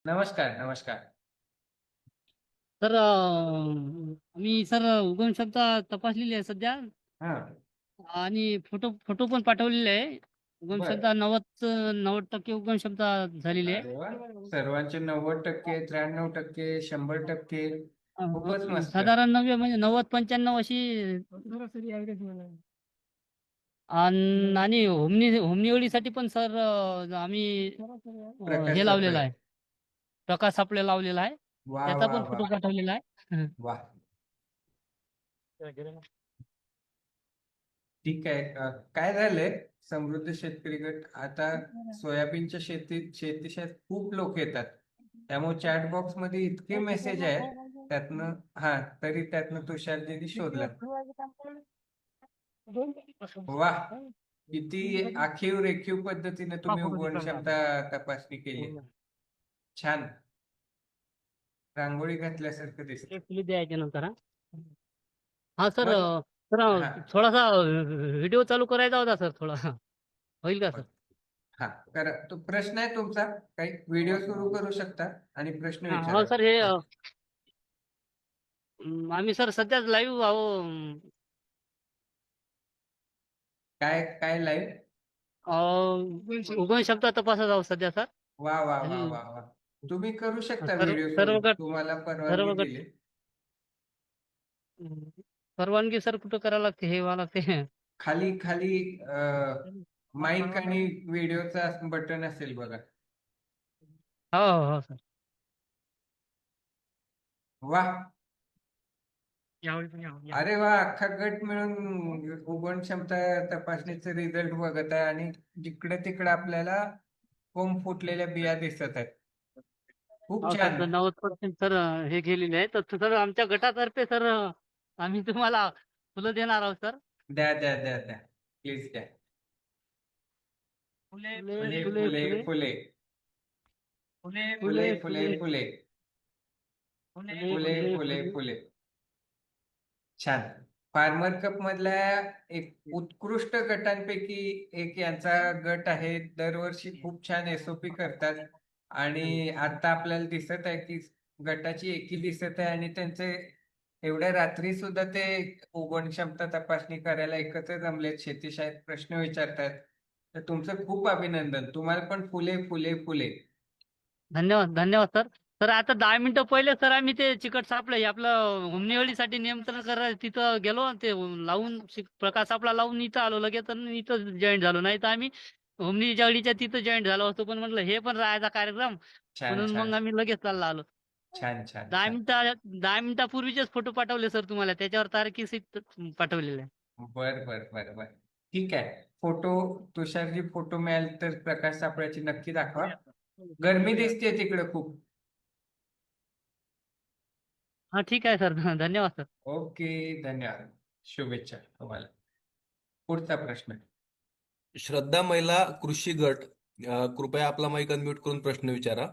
नमस्कार, नमस्कार. तर मी सर उगमक्षमता तपासलेली आहे सध्या हां, आणि फोटो फोटो पण पाठवलेले आहे. बरं. उगमक्षमता 90% उगमक्षमता झालेली आहे. अरे वाह! सर्वांचे 90%, 93%, 100% खूपच मस्त. साधारण नव्हे म्हणजे 90-95 अशी सरासरी ॲव्हरेज म्हणा. आणि होमनिवडीसाठी पण सर आम्ही प्रकाश हे लावलेलं सापळे. आहे. प्रकाश सापळे लावलेला आहे. वाह, त्याचा वाह, पण फोटो वाह! पाठवलेला आहे. वाह! ठीक आहे. काय झालंय, समृद्ध शेतकरी गट आता सोयाबीनच्या शेतीशात खूप लोक येतात. त्यामुळे चॅट बॉक्समध्ये इतके मेसेज आहेत, त्यातनं हां, तरी त्यातनं तुषारजीनी शोधलं. वाह! किती आखीव रेखीव पद्धतीने तुम्ही उगवण क्षमता तपासणी केली. छान. रांगोळी घातल्यासारखं दिसतं. फुले द्यायचे नंतर हा. हा सर मग सर हां, थोडासा व्हिडिओ चालू करायचा होता सर थोडा. होईल का सर? हां. करा. तो प्रश्न आहे तुमचा? काही व्हिडिओ सुरू करू शकता आणि प्रश्न हा हो विचारा. सर हे आम्ही सर सध्याच लाईव्ह आहो. काय काय लाईव्ह? उगवण क्षमता तपासत आहोत सध्या सर. वा वा वा आणि वा वा. तुम्ही करू शकता सर्व व्हिडिओ सुरू. सर्व गट तुम्हाला परवानगी सर्व गट दिली. परवानगी सर कुठं करावं लागते हे व्हावं लागते. खाली खाली माईक आणि व्हिडिओचा बटन असेल बघा. हो हो हो सर. वा. यावेळी पण या. अरे वा, अख्खा गट मिळून उगवण क्षमता तपासणीचे रिझल्ट बघत आहे आणि जिकडे तिकडे आपल्याला कोंब फुटलेल्या बिया दिसत आहेत. खूप हो सर छान. 90% सर हे गेलेले आहे तर सर आमच्या गटातर्फे सर आम्ही तुम्हाला फुलं देणार आहोत सर. द्या द्या द्या द्या. प्लीज द्या. फुले फुले फुले फुले फुले फुले फुले फुले फुले फुले फुले फुले फुले फुले फुले फुले फुले. फुले. छान. फार्मर कप मधल्या एक उत्कृष्ट गटांपैकी एक यांचा गट आहे. दरवर्षी खूप छान एसओपी करतात आणि आता आपल्याला दिसत आहे की गटाची एकी दिसत आहे आणि त्यांचे एवढ्या रात्री सुद्धा ते उगवण क्षमता तपासणी करायला एकत्र जमलेत, शेतीशाळेत प्रश्न विचारतात. तर तुमचं खूप अभिनंदन. तुम्हाला पण फुले फुले फुले. धन्यवाद धन्यवाद सर. सर आता 10 मिनिटं पहिले सर आम्ही ते चिकट सापळे आपलं होमनिवडीसाठी नियंत्रण करायला तिथं गेलो आणि ते लावून प्रकाश आपला लावून इथं आलो लगेच आणि इथं जॉईन झालो. नाही तर आम्ही होमनी जवळीच्या तिथं जॉईन झालो असतो पण म्हटलं हे पण राहायचा कार्यक्रम छान म्हणून मग छान आम्ही लगेच चालला आलो. छान छान दहा छान. मिनिटा 10 मिनिटापूर्वीचेच फोटो पाठवले सर तुम्हाला त्याच्यावर तारखीसहित पाठवलेले आहे. बर बर बर बर. ठीक आहे. फोटो तुषारजी फोटो मिळाल तर प्रकाश सापळ्याची नक्की दाखवा. गरमी दिसते तिकडे खूप. हा ठीक आहे सर. धन्यवाद सर. ओके. धन्यवाद. शुभेच्छा तुम्हाला. पुढचा प्रश्न. श्रद्धा महिला कृषी गट कृपया आपला माईक अनम्यूट करून प्रश्न विचारा.